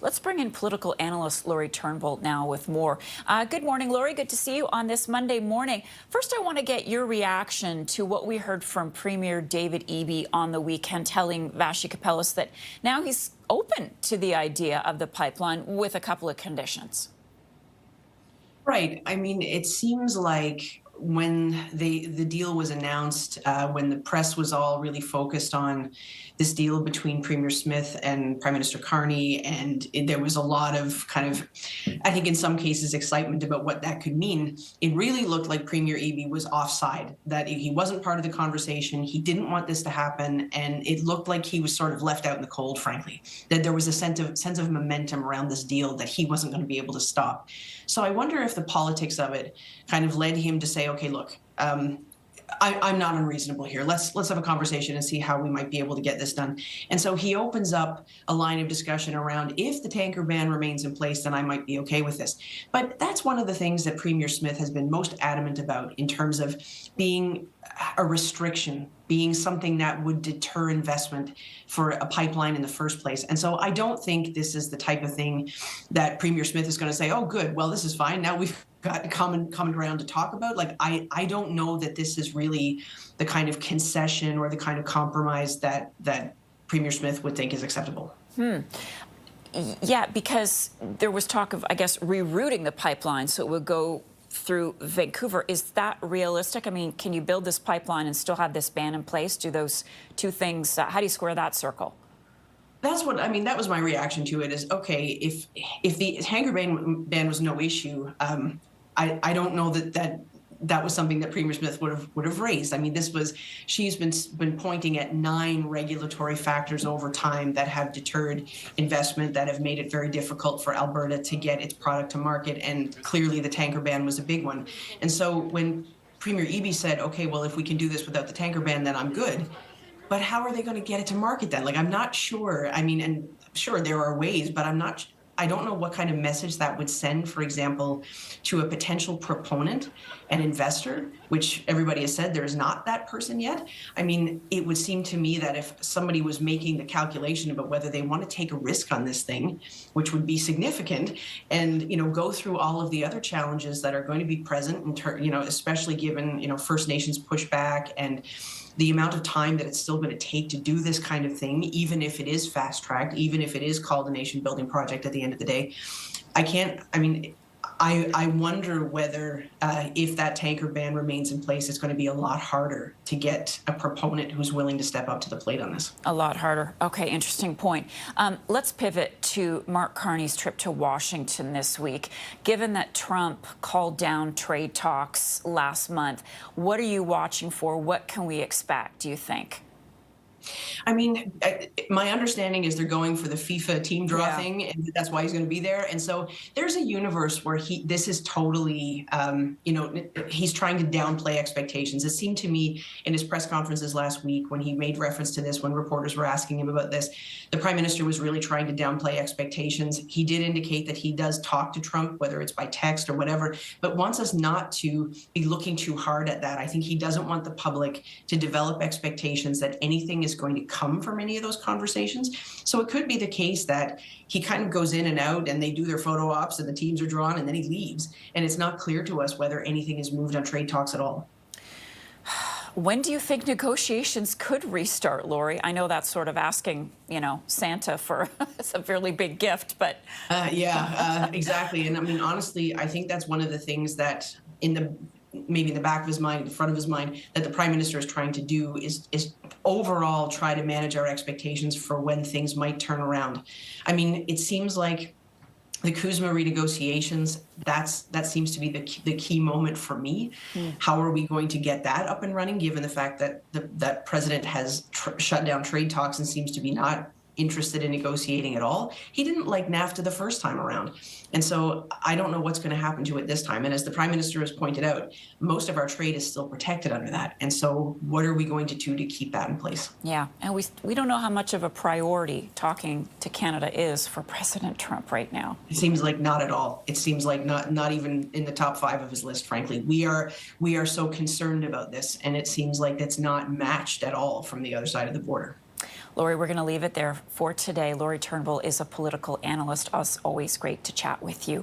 Let's bring in political analyst Lori Turnbull now with more. Good morning, Lori. Good to see you on this Monday morning. First, I want to get your reaction to what we heard from Premier David Eby on the weekend, telling Vassy Kapelos that now he's open to the idea of the pipeline with a couple of conditions. Right. I mean, it seems like when the deal was announced, when the press was all really focused on this deal between Premier Smith and Prime Minister Carney, and there was a lot of I think in some cases, excitement about what that could mean. It really looked like Premier Eby was offside, that he wasn't part of the conversation. He didn't want this to happen, and it looked like he was sort of left out in the cold, frankly, that there was a sense of momentum around this deal that he wasn't going to be able to stop. So I wonder if the politics of it kind of led him to say, okay, look, I'm not unreasonable here. Let's have a conversation and see how we might be able to get this done. And so he opens up a line of discussion around, if the tanker ban remains in place, then I might be okay with this. But that's one of the things that Premier Smith has been most adamant about in terms of being a restriction, being something that would deter investment for a pipeline in the first place. And so I don't think this is the type of thing that Premier Smith is going to say, oh, good, well, this is fine. Now we've got common ground to talk about. Like, I don't know that this is really the kind of concession or the kind of compromise that Premier Smith would think is acceptable. Yeah, because there was talk of, I guess, rerouting the pipeline so it would go through Vancouver. Is that realistic? I mean, can you build this pipeline and still have this ban in place? Do those two things, how do you square that circle? That's what, I mean, that was my reaction to it is, okay, if the tanker ban was no issue, I don't know that was something that Premier Smith would have raised. I mean, she's been pointing at 9 regulatory factors over time that have deterred investment, that have made it very difficult for Alberta to get its product to market, and clearly the tanker ban was a big one. And so when Premier Eby said, okay, well, if we can do this without the tanker ban, then I'm good. But how are they going to get it to market then? Like, I'm not sure. I mean, and sure, there are ways, but I don't know what kind of message that would send, for example, to a potential proponent, an investor, which everybody has said there is not that person yet. I mean, it would seem to me that if somebody was making the calculation about whether they want to take a risk on this thing, which would be significant, and go through all of the other challenges that are going to be present, especially given First Nations pushback and the amount of time that it's still going to take to do this kind of thing, even if it is fast-tracked, even if it is called a nation-building project at the end of the day. I wonder whether if that tanker ban remains in place, it's going to be a lot harder to get a proponent who's willing to step up to the plate on this. A lot harder. Okay, interesting point. Let's pivot to Mark Carney's trip to Washington this week. Given that Trump called down trade talks last month, what are you watching for? What can we expect, do you think? I mean, my understanding is they're going for the FIFA team draw thing, and that's why he's going to be there. And so there's a universe where this is totally, he's trying to downplay expectations. It seemed to me in his press conferences last week when he made reference to this, when reporters were asking him about this, the Prime Minister was really trying to downplay expectations. He did indicate that he does talk to Trump, whether it's by text or whatever, but wants us not to be looking too hard at that. I think he doesn't want the public to develop expectations that anything is going to come from any of those conversations. So it could be the case that he kind of goes in and out and they do their photo ops and the teams are drawn and then he leaves. And it's not clear to us whether anything has moved on trade talks at all. When do you think negotiations could restart, Lori? I know that's sort of asking, Santa for a fairly big gift, but... Exactly. And I mean, honestly, I think that's one of the things that maybe in the back of his mind, the front of his mind, that the Prime Minister is trying to do is overall try to manage our expectations for when things might turn around. I mean, it seems like the CUSMA renegotiations, that seems to be the key moment for me. How are we going to get that up and running, given the fact that that president has shut down trade talks and seems to be not interested in negotiating at all? He didn't like NAFTA the first time around. And so I don't know what's going to happen to it this time. And as the Prime Minister has pointed out, most of our trade is still protected under that. And so what are we going to do to keep that in place? Yeah, and we don't know how much of a priority talking to Canada is for President Trump right now. It seems like not at all. It seems like not even in the top 5 of his list, frankly. We are so concerned about this, and it seems like it's not matched at all from the other side of the border. Lori, we're going to leave it there for today. Lori Turnbull is a political analyst. Always great to chat with you.